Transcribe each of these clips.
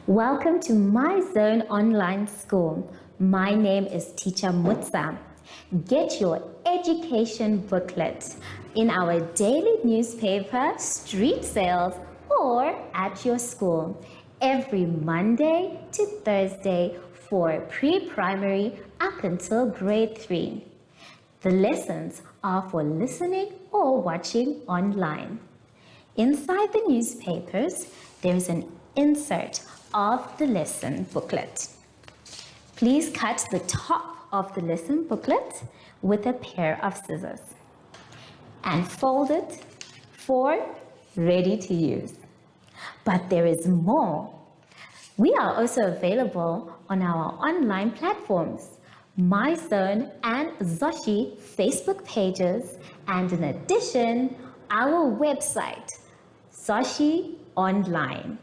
Welcome to My Zone Online School. My name is Teacher Mutsa. Get your education booklet in our daily newspaper, street sales, or at your school every Monday to Thursday for pre-primary up until grade 3. The lessons are for listening or watching online. Inside the newspapers, there is an insert of the lesson booklet. Please cut the top of the lesson booklet with a pair of scissors and fold it for ready to use. But there is more. We are also available on our online platforms, MyZone and Zoshi Facebook pages, and in addition, our website, Zoshi Online.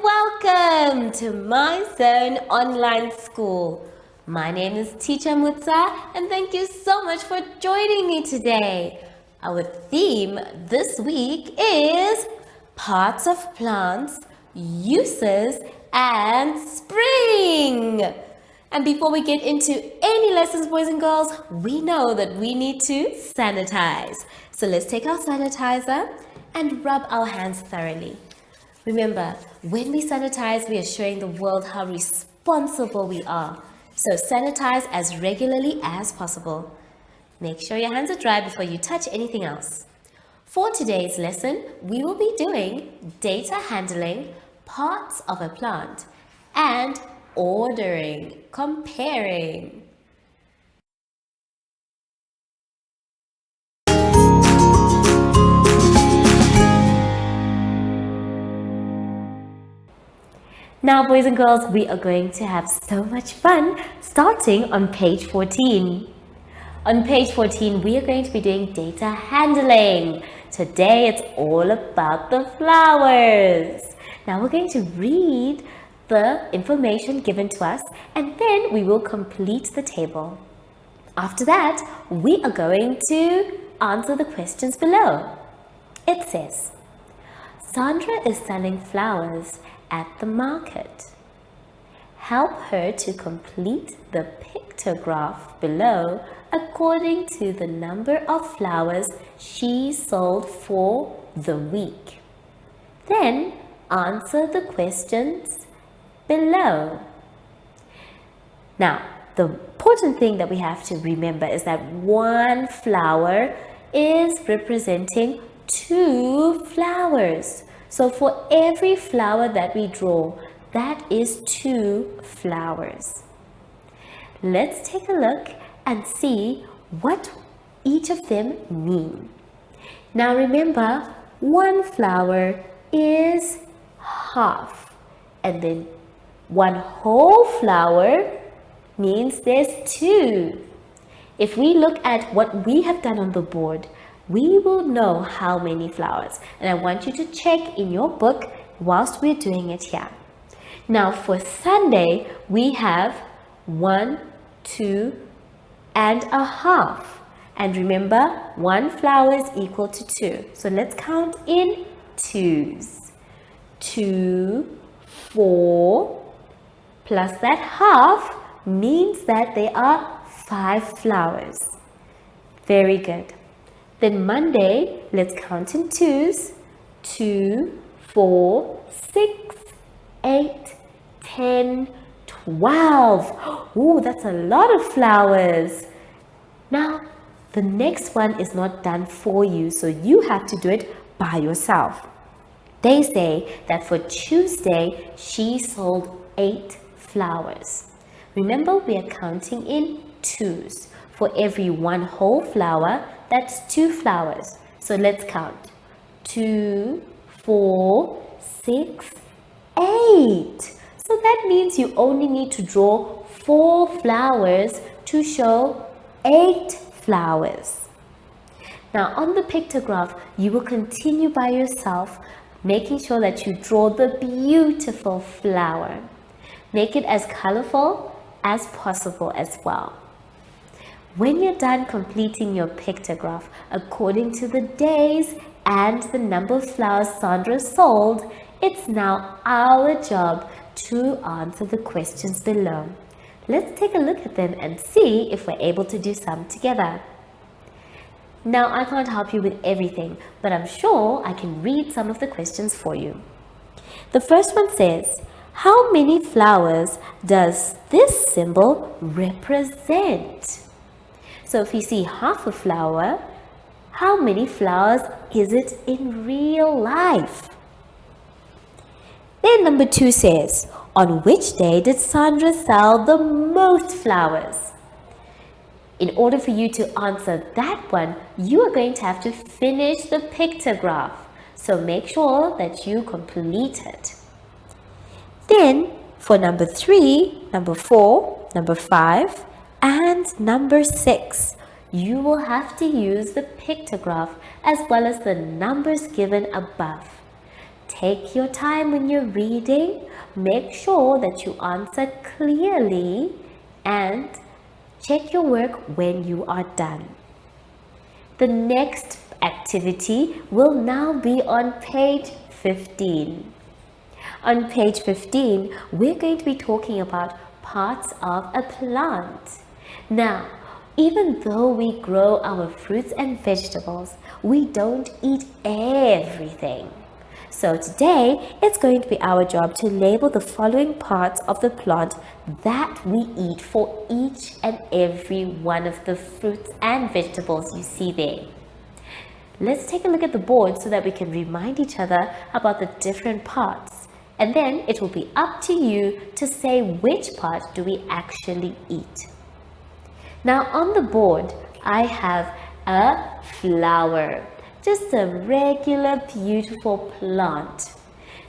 Welcome to My Zone Online School. My name is Teacher Mutsa and thank you so much for joining me today. Our theme this week is parts of plants, uses, and spring. And before we get into any lessons, boys and girls, we know that we need to sanitize. So let's take our sanitizer and rub our hands thoroughly. Remember, when we sanitize, we are showing the world how responsible we are. So sanitize as regularly as possible. Make sure your hands are dry before you touch anything else. For today's lesson, we will be doing data handling, parts of a plant, and ordering, comparing. Now, boys and girls, we are going to have so much fun starting on page 14. On page 14, we are going to be doing data handling. Today, it's all about the flowers. Now, we're going to read the information given to us and then we will complete the table. After that, we are going to answer the questions below. It says, Sandra is selling flowers at the market. Help her to complete the pictograph below according to the number of flowers she sold for the week. Then answer the questions below. Now, the important thing that we have to remember is that one flower is representing 2 flowers. So for every flower that we draw, that is 2 flowers. Let's take a look and see what each of them mean. Now remember, one flower is half, and then one whole flower means there's 2. If we look at what we have done on the board, we will know how many flowers. And I want you to check in your book whilst we're doing it here. Now for Sunday, we have 1, 2, and a half. And remember, 1 flower is equal to 2. So let's count in 2s. 2, 4, plus that half means that there are 5 flowers. Very good. Then Monday, let's count in 2s. 2, 4, 6, 8, 10, 12. Ooh, that's a lot of flowers. Now, the next one is not done for you, so you have to do it by yourself. They say that for Tuesday, she sold 8 flowers. Remember, we are counting in 2s. For every 1 whole flower, that's 2 flowers. So let's count. 2, 4, 6, 8. So that means you only need to draw 4 flowers to show 8 flowers. Now on the pictograph, you will continue by yourself, making sure that you draw the beautiful flower. Make it as colorful as possible as well. When you're done completing your pictograph according to the days and the number of flowers Sandra sold, it's now our job to answer the questions below. Let's take a look at them and see if we're able to do some together. Now, I can't help you with everything, but I'm sure I can read some of the questions for you. The first one says, how many flowers does this symbol represent? So if you see half a flower, how many flowers is it in real life? Then number 2 says, on which day did Sandra sell the most flowers? In order for you to answer that one, you are going to have to finish the pictograph. So make sure that you complete it. Then for number 3, number 4, number 5, and number 6, you will have to use the pictograph as well as the numbers given above. Take your time when you're reading. Make sure that you answer clearly and check your work when you are done. The next activity will now be on page 15. On page 15, we're going to be talking about parts of a plant. Now, even though we grow our fruits and vegetables, we don't eat everything. So today, it's going to be our job to label the following parts of the plant that we eat for each and every one of the fruits and vegetables you see there. Let's take a look at the board so that we can remind each other about the different parts. And then it will be up to you to say which part do we actually eat. Now on the board, I have a flower. Just a regular beautiful plant.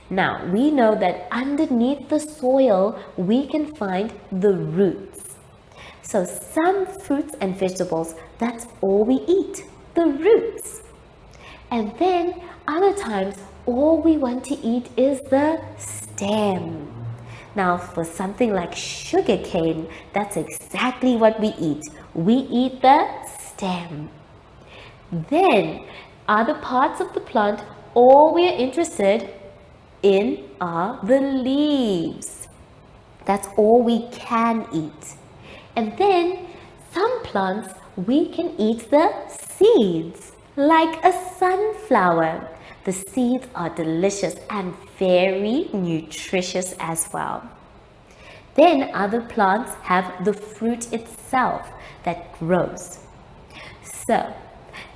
Now we know that underneath the soil we can find the roots. So some fruits and vegetables, that's all we eat, the roots. And then other times all we want to eat is the stem. Now for something like sugarcane, that's exactly what we eat. We eat the stem. Then other parts of the plant, all we are interested in are the leaves. That's all we can eat. And then some plants, we can eat the seeds, like a sunflower. The seeds are delicious and very nutritious as well. Then other plants have the fruit itself that grows. So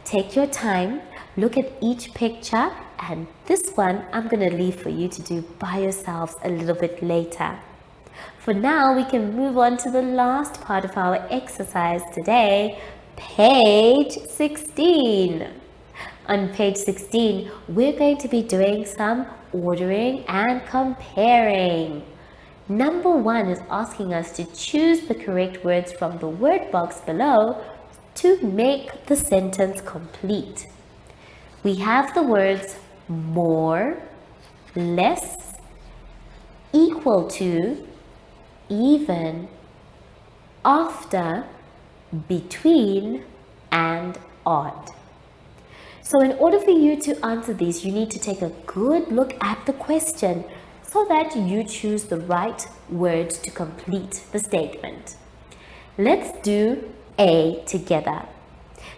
take your time. Look at each picture, and this one I'm going to leave for you to do by yourselves a little bit later. For now, we can move on to the last part of our exercise today, page 16. On page 16, we're going to be doing some ordering and comparing. Number 1 is asking us to choose the correct words from the word box below to make the sentence complete. We have the words more, less, equal to, even, after, between, and odd. So in order for you to answer these, you need to take a good look at the question so that you choose the right words to complete the statement. Let's do A together.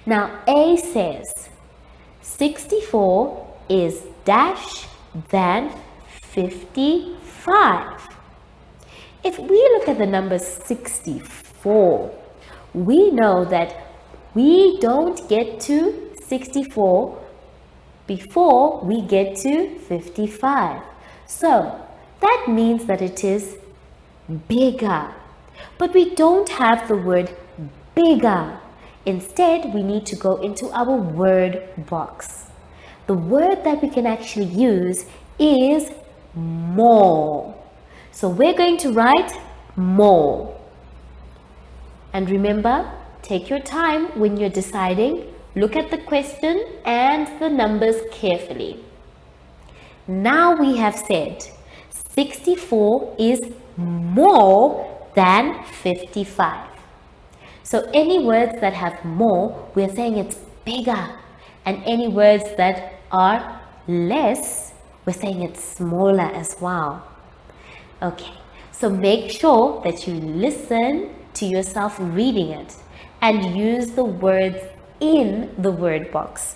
Now A says, 64 is dash than 55. If we look at the number 64, we know that we don't get to 64 before we get to 55. So that means that it is bigger. But we don't have the word bigger. Instead, we need to go into our word box. The word that we can actually use is more. So we're going to write more. And remember, take your time when you're deciding. Look at the question and the numbers carefully. Now we have said 64 is more than 55. So any words that have more, we're saying it's bigger. And any words that are less, we're saying it's smaller as well. Okay, so make sure that you listen to yourself reading it and use the words in the word box.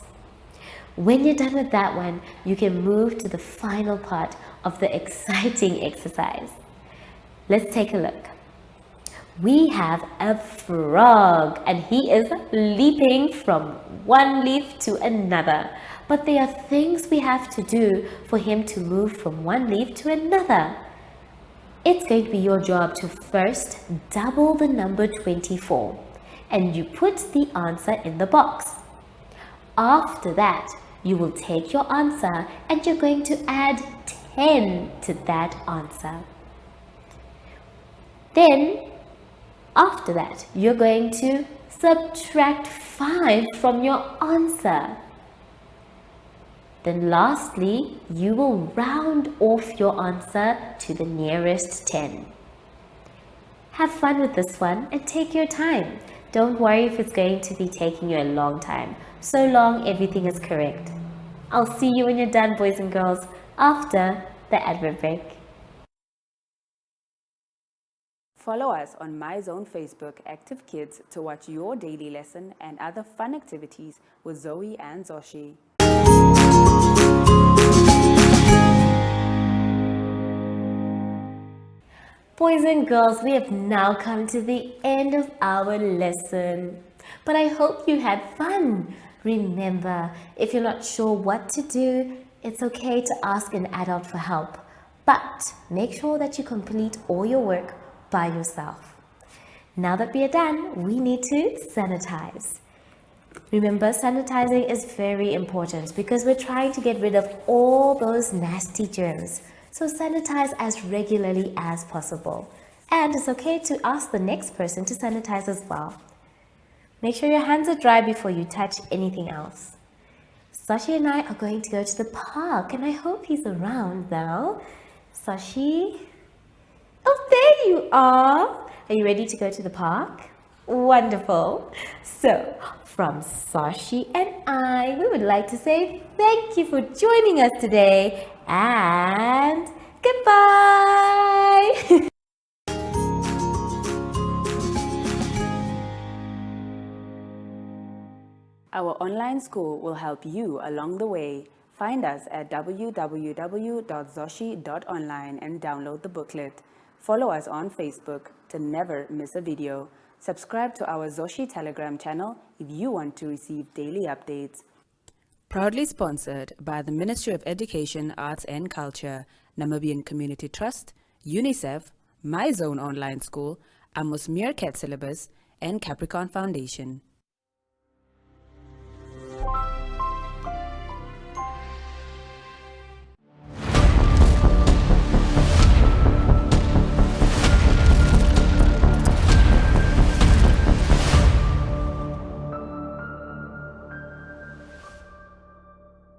When you're done with that one, you can move to the final part of the exciting exercise. Let's take a look. We have a frog and he is leaping from one leaf to another. But there are things we have to do for him to move from one leaf to another. It's going to be your job to first double the number 24 and you put the answer in the box. After that, you will take your answer and you're going to add 10 to that answer. Then, after that, you're going to subtract 5 from your answer. Then lastly, you will round off your answer to the nearest 10. Have fun with this one and take your time. Don't worry if it's going to be taking you a long time. So long everything is correct. I'll see you when you're done, boys and girls, after the advert break. Follow us on MyZone Facebook Active Kids to watch your daily lesson and other fun activities with Zoe and Zoshi. Boys and girls, we have now come to the end of our lesson. But I hope you had fun. Remember, if you're not sure what to do, it's okay to ask an adult for help. But make sure that you complete all your work by yourself. Now that we are done, we need to sanitize. Remember, sanitizing is very important because we're trying to get rid of all those nasty germs. So sanitize as regularly as possible. And it's okay to ask the next person to sanitize as well. Make sure your hands are dry before you touch anything else. Sashi and I are going to go to the park and I hope he's around now. Sashi? Oh, there you are. Are you ready to go to the park? Wonderful. So, from Sashi and I, we would like to say thank you for joining us today and goodbye. Our online school will help you along the way. Find us at www.zoshi.online and download the booklet. Follow us on Facebook to never miss a video. Subscribe to our Zoshi Telegram channel if you want to receive daily updates. Proudly sponsored by the Ministry of Education, Arts and Culture, Namibian Community Trust, UNICEF, MyZone Online School, Amos Meerkat Syllabus, and Capricorn Foundation.